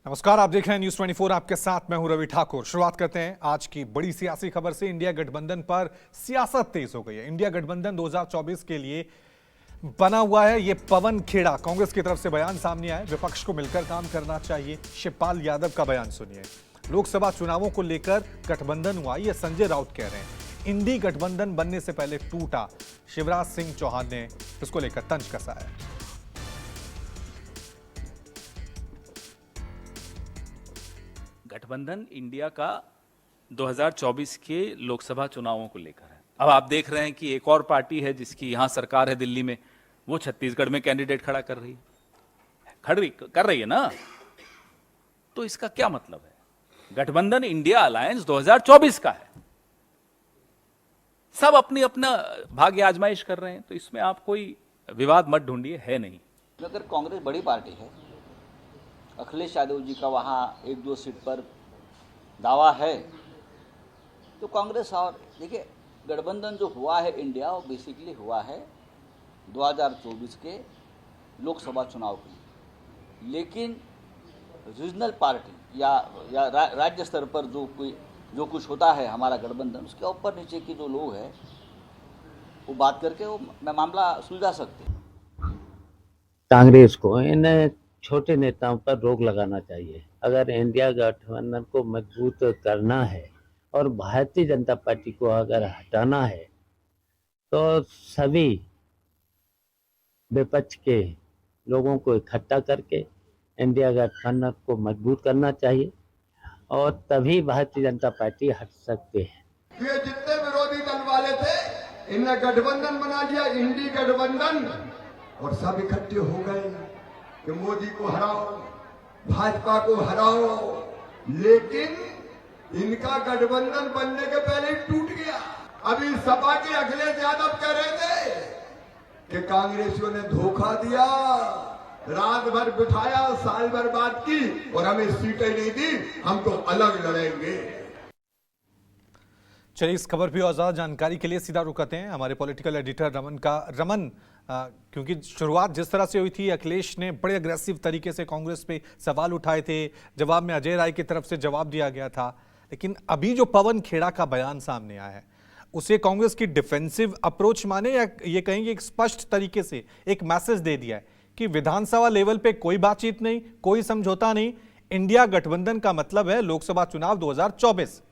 नमस्कार, आप देख रहे हैं न्यूज 24। आपके साथ मैं हूं रवि ठाकुर। शुरुआत करते हैं आज की बड़ी सियासी खबर से। इंडिया गठबंधन पर सियासत तेज हो गई है। इंडिया गठबंधन 2024 के लिए बना हुआ है। ये पवन खेड़ा कांग्रेस की तरफ से बयान सामने आया, विपक्ष को मिलकर काम करना चाहिए। शिवपाल यादव का बयान सुनिए। लोकसभा चुनावों को लेकर गठबंधन हुआ, ये संजय राउत कह रहे हैं। इंडी गठबंधन बनने से पहले टूटा, शिवराज सिंह चौहान ने इसको लेकर तंज कसा है। गठबंधन इंडिया का 2024 के लोकसभा चुनावों को लेकर है। अब आप देख रहे हैं कि एक और पार्टी है जिसकी यहां सरकार है दिल्ली में, वो छत्तीसगढ़ में कैंडिडेट खड़ा कर रही है ना। तो इसका क्या मतलब है? गठबंधन इंडिया अलायंस 2024 का है। सब अपनी अपना भाग्य आजमाइश कर रहे हैं, तो इसमें आप कोई विवाद मत ढूंढिए, है नहीं। अगर कांग्रेस बड़ी पार्टी है, अखिलेश यादव जी का वहाँ 1-2 सीट पर दावा है, तो कांग्रेस और देखिए गठबंधन जो हुआ है इंडिया, वो बेसिकली हुआ है 2024 के लोकसभा चुनाव के लिए। लेकिन रीजनल पार्टी या राज्य स्तर पर जो कुछ होता है हमारा गठबंधन, उसके ऊपर नीचे के जो लोग हैं वो बात करके वो मामला सुलझा सकते हैं। कांग्रेस को इन छोटे नेताओं पर रोक लगाना चाहिए। अगर इंडिया गठबंधन को मजबूत करना है और भारतीय जनता पार्टी को अगर हटाना है तो सभी विपक्ष के लोगों को इकट्ठा करके इंडिया गठबंधन को मजबूत करना चाहिए और तभी भारतीय जनता पार्टी हट सकते हैं। ये जितने विरोधी दल वाले थे, इनने गठबंधन बना लिया, इंडी गठबंधन, और सब इकट्ठे हो गए कि मोदी को हराओ, भाजपा को हराओ। लेकिन इनका गठबंधन बनने के पहले ही टूट गया। अभी सपा के अखिलेश यादव कह रहे थे कि कांग्रेसियों ने धोखा दिया, रात भर बिठाया, साल भर बात की और हमें सीटें नहीं दी, हम तो अलग लड़ेंगे। चलिए, इस खबर पर और ज्यादा जानकारी के लिए सीधा रुकते हैं हमारे पॉलिटिकल एडिटर रमन। क्योंकि शुरुआत जिस तरह से हुई थी, अखिलेश ने बड़े अग्रेसिव तरीके से कांग्रेस पे सवाल उठाए थे, जवाब में अजय राय की तरफ से जवाब दिया गया था। लेकिन अभी जो पवन खेड़ा का बयान सामने आया है, उसे कांग्रेस की डिफेंसिव अप्रोच माने या ये कहेंगे एक स्पष्ट तरीके से एक मैसेज दे दिया है कि विधानसभा लेवल पे कोई बातचीत नहीं, कोई समझौता नहीं, इंडिया गठबंधन का मतलब है लोकसभा चुनाव 2024।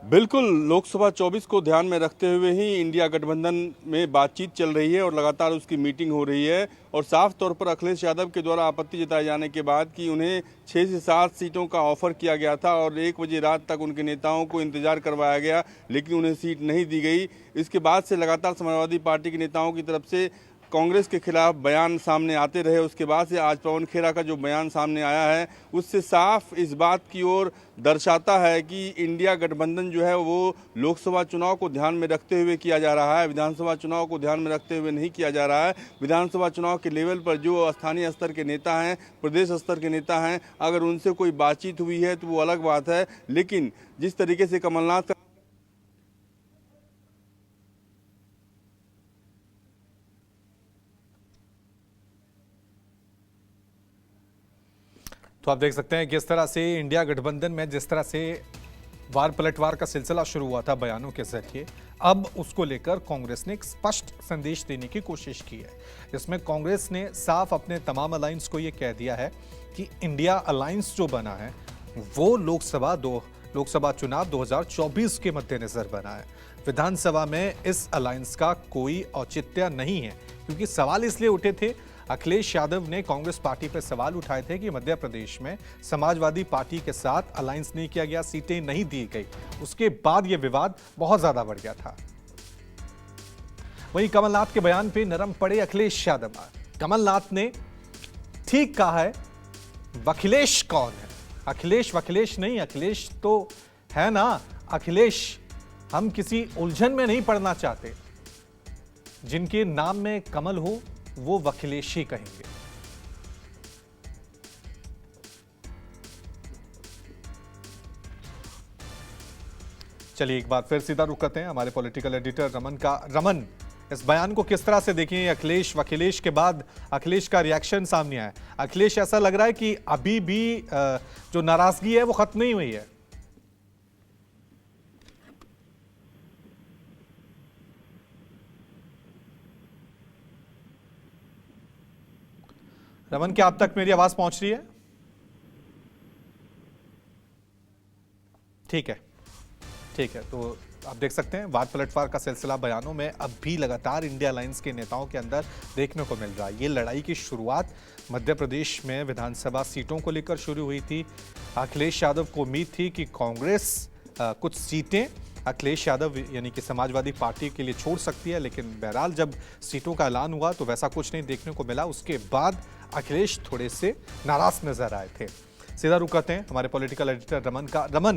बिल्कुल, लोकसभा 24 को ध्यान में रखते हुए ही इंडिया गठबंधन में बातचीत चल रही है और लगातार उसकी मीटिंग हो रही है। और साफ तौर पर अखिलेश यादव के द्वारा आपत्ति जताए जाने के बाद कि उन्हें 6 से 7 सीटों का ऑफर किया गया था और 1 बजे रात तक उनके नेताओं को इंतजार करवाया गया, लेकिन उन्हें सीट नहीं दी गई। इसके बाद से लगातार समाजवादी पार्टी के नेताओं की तरफ से कांग्रेस के खिलाफ बयान सामने आते रहे। उसके बाद से आज पवन खेड़ा का जो बयान सामने आया है, उससे साफ इस बात की ओर दर्शाता है कि इंडिया गठबंधन जो है वो लोकसभा चुनाव को ध्यान में रखते हुए किया जा रहा है, विधानसभा चुनाव को ध्यान में रखते हुए नहीं किया जा रहा है। विधानसभा चुनाव के लेवल पर जो स्थानीय स्तर के नेता हैं, प्रदेश स्तर के नेता हैं, अगर उनसे कोई बातचीत हुई है तो वो अलग बात है। लेकिन जिस तरीके से कमलनाथ तो आप देख सकते हैं कि इस तरह से इंडिया गठबंधन में जिस तरह से वार पलटवार का सिलसिला शुरू हुआ था बयानों के जरिए, अब उसको लेकर कांग्रेस ने एक स्पष्ट संदेश देने की कोशिश की है, जिसमें कांग्रेस ने साफ अपने तमाम अलायंस को यह कह दिया है कि इंडिया अलायंस जो बना है वो लोकसभा चुनाव 2024 के मद्देनजर बना है। विधानसभा में इस अलायंस का कोई औचित्य नहीं है, क्योंकि सवाल इसलिए उठे थे, अखिलेश यादव ने कांग्रेस पार्टी पर सवाल उठाए थे कि मध्य प्रदेश में समाजवादी पार्टी के साथ अलायंस नहीं किया गया, सीटें नहीं दी गई। उसके बाद यह विवाद बहुत ज्यादा बढ़ गया था। वहीं कमलनाथ के बयान पे नरम पड़े अखिलेश यादव। कमलनाथ ने ठीक कहा है, वखिलेश कौन है? अखिलेश वखिलेश नहीं, अखिलेश तो है ना अखिलेश। हम किसी उलझन में नहीं पड़ना चाहते। जिनके नाम में कमल हो वो वखिलेश ही कहेंगे। चलिए, एक बार फिर सीधा रुक करते हैं हमारे पॉलिटिकल एडिटर रमन इस बयान को किस तरह से देखें? अखिलेश के बाद अखिलेश का रिएक्शन सामने आया। अखिलेश, ऐसा लग रहा है कि अभी भी जो नाराजगी है वो खत्म नहीं हुई है। रमन, क्या अब तक मेरी आवाज पहुंच रही है? ठीक है, तो आप देख सकते हैं वाद पलटवार का सिलसिला बयानों में अब भी लगातार इंडिया अलायंस के नेताओं के अंदर देखने को मिल रहा है। ये लड़ाई की शुरुआत मध्य प्रदेश में विधानसभा सीटों को लेकर शुरू हुई थी। अखिलेश यादव को उम्मीद थी कि कांग्रेस कुछ सीटें अखिलेश यादव यानी कि समाजवादी पार्टी के लिए छोड़ सकती है, लेकिन बहरहाल जब सीटों का ऐलान हुआ तो वैसा कुछ नहीं देखने को मिला। उसके बाद अखिलेश थोड़े से नाराज नजर आए थे। सीधा रुक करते हैं हमारे पॉलिटिकल एडिटर रमन का। रमन,